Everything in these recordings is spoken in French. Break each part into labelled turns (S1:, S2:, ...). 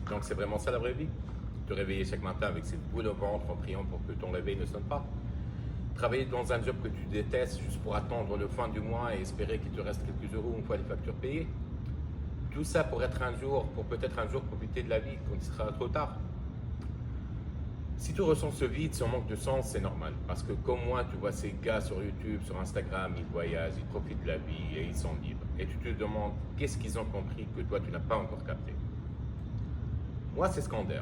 S1: Donc c'est vraiment ça la vraie vie. Te réveiller chaque matin avec cette boule au ventre en priant pour que ton réveil ne sonne pas. Travailler dans un job que tu détestes juste pour attendre le fin du mois et espérer qu'il te reste quelques euros une fois les factures payées. Tout ça pour peut-être un jour profiter de la vie quand il sera trop tard. Si tu ressens ce vide, ce manque de sens, c'est normal. Parce que comme moi, tu vois ces gars sur YouTube, sur Instagram, ils voyagent, ils profitent de la vie et ils sont libres. Et tu te demandes qu'est-ce qu'ils ont compris que toi, tu n'as pas encore capté. Moi, c'est Scander.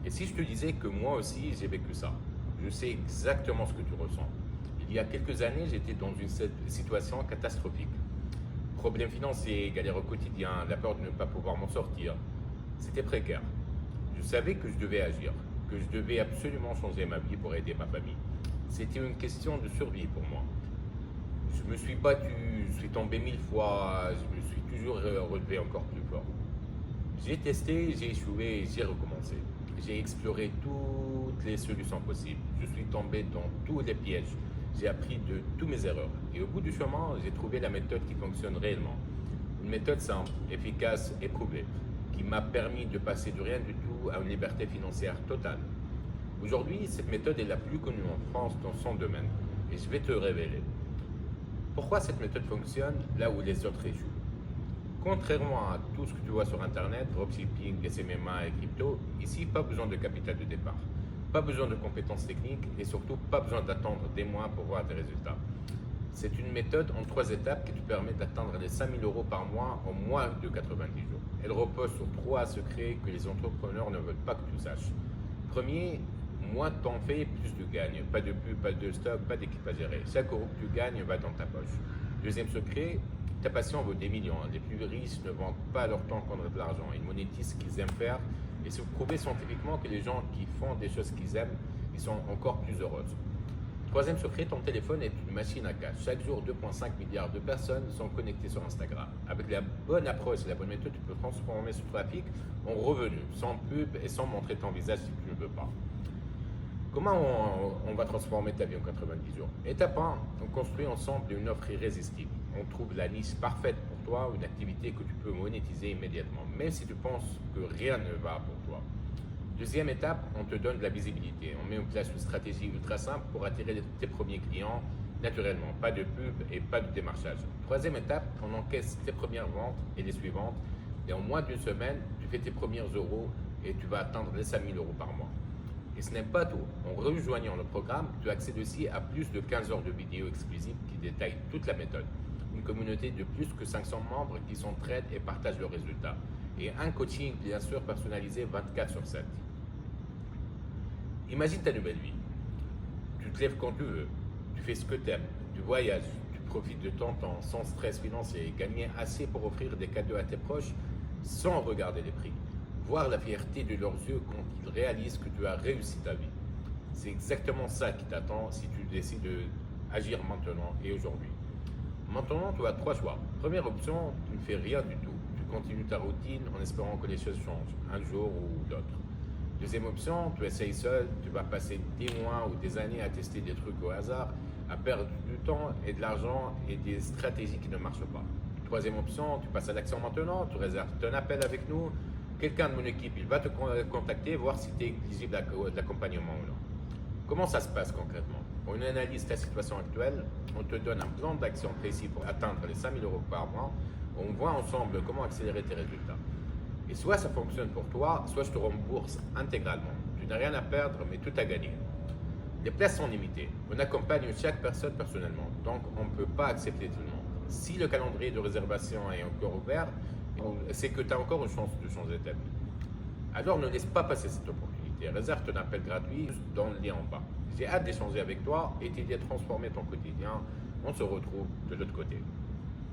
S1: Et si je te disais que moi aussi, j'ai vécu ça, je sais exactement ce que tu ressens. Il y a quelques années, j'étais dans une situation catastrophique. Problèmes financiers, galères au quotidien, la peur de ne pas pouvoir m'en sortir. C'était précaire. Je savais que je devais agir, que je devais absolument changer ma vie pour aider ma famille. C'était une question de survie pour moi. Je me suis battu, je suis tombé 1000 fois, je me suis toujours relevé encore plus fort. J'ai testé, j'ai échoué et j'ai recommencé. J'ai exploré toutes les solutions possibles. Je suis tombé dans tous les pièges. J'ai appris de toutes mes erreurs. Et au bout du chemin, j'ai trouvé la méthode qui fonctionne réellement. Une méthode simple, efficace et prouvée, qui m'a permis de passer de rien du tout à une liberté financière totale. Aujourd'hui, cette méthode est la plus connue en France dans son domaine. Et je vais te révéler. Pourquoi cette méthode fonctionne là où les autres échouent? Contrairement à tout ce que tu vois sur Internet, dropshipping, SMMA et crypto, ici, pas besoin de capital de départ, pas besoin de compétences techniques et surtout pas besoin d'attendre des mois pour voir des résultats. C'est une méthode en 3 étapes qui te permet d'atteindre les 5000 euros par mois en moins de 90 jours. Elle repose sur 3 secrets que les entrepreneurs ne veulent pas que tu saches. Premier, moins t'en fais, plus tu gagnes. Pas de pub, pas de stock, pas d'équipe à gérer. Chaque euro que tu gagnes va dans ta poche. Deuxième secret, ta passion vaut des millions. Les plus riches ne vendent pas leur temps contre de l'argent. Ils monétisent ce qu'ils aiment faire. Et c'est prouvé scientifiquement que les gens qui font des choses qu'ils aiment, ils sont encore plus heureux. Troisième secret, ton téléphone est une machine à cash. Chaque jour, 2,5 milliards de personnes sont connectées sur Instagram. Avec la bonne approche et la bonne méthode, tu peux transformer ce trafic en revenu, sans pub et sans montrer ton visage si tu ne veux pas. Comment on va transformer ta vie en 90 jours? Étape 1, on construit ensemble une offre irrésistible. On trouve la niche parfaite pour toi, une activité que tu peux monétiser immédiatement, même si tu penses que rien ne va pour toi. Deuxième étape, on te donne de la visibilité. On met en place une stratégie ultra simple pour attirer tes premiers clients naturellement, pas de pub et pas de démarchage. Troisième étape, on encaisse tes premières ventes et les suivantes. Et en moins d'une semaine, tu fais tes premiers euros et tu vas atteindre les 5000 euros par mois. Et ce n'est pas tout. En rejoignant le programme, tu accèdes aussi à plus de 15 heures de vidéos exclusives qui détaillent toute la méthode. Une communauté de plus que 500 membres qui s'entraident et partagent leurs résultats. Et un coaching, bien sûr, personnalisé 24/7. Imagine ta nouvelle vie. Tu te lèves quand tu veux, tu fais ce que tu aimes, tu voyages, tu profites de ton temps sans stress financier et gagner assez pour offrir des cadeaux à tes proches sans regarder les prix. Voir la fierté de leurs yeux quand ils réalisent que tu as réussi ta vie. C'est exactement ça qui t'attend si tu décides d'agir maintenant et aujourd'hui. Maintenant, tu as 3 choix. Première option, tu ne fais rien du tout. Tu continues ta routine en espérant que les choses changent, un jour ou l'autre. Deuxième option, tu essayes seul, tu vas passer des mois ou des années à tester des trucs au hasard, à perdre du temps et de l'argent et des stratégies qui ne marchent pas. Troisième option, tu passes à l'action maintenant, tu réserves ton appel avec nous, quelqu'un de mon équipe, il va te contacter, voir si tu es éligible à l'accompagnement ou non. Comment ça se passe concrètement? On analyse ta situation actuelle, on te donne un plan d'action précis pour atteindre les 5000 euros par mois, on voit ensemble comment accélérer tes résultats. Et soit ça fonctionne pour toi, soit je te rembourse intégralement. Tu n'as rien à perdre, mais tout à gagner. Les places sont limitées. On accompagne chaque personne personnellement, donc on ne peut pas accepter tout le monde. Si le calendrier de réservation est encore ouvert, c'est que tu as encore une chance de changer ta vie. Alors ne laisse pas passer cette opportunité. Réserve ton appel gratuit dans le lien en bas. J'ai hâte d'échanger avec toi et t'aider à transformer ton quotidien. On se retrouve de l'autre côté.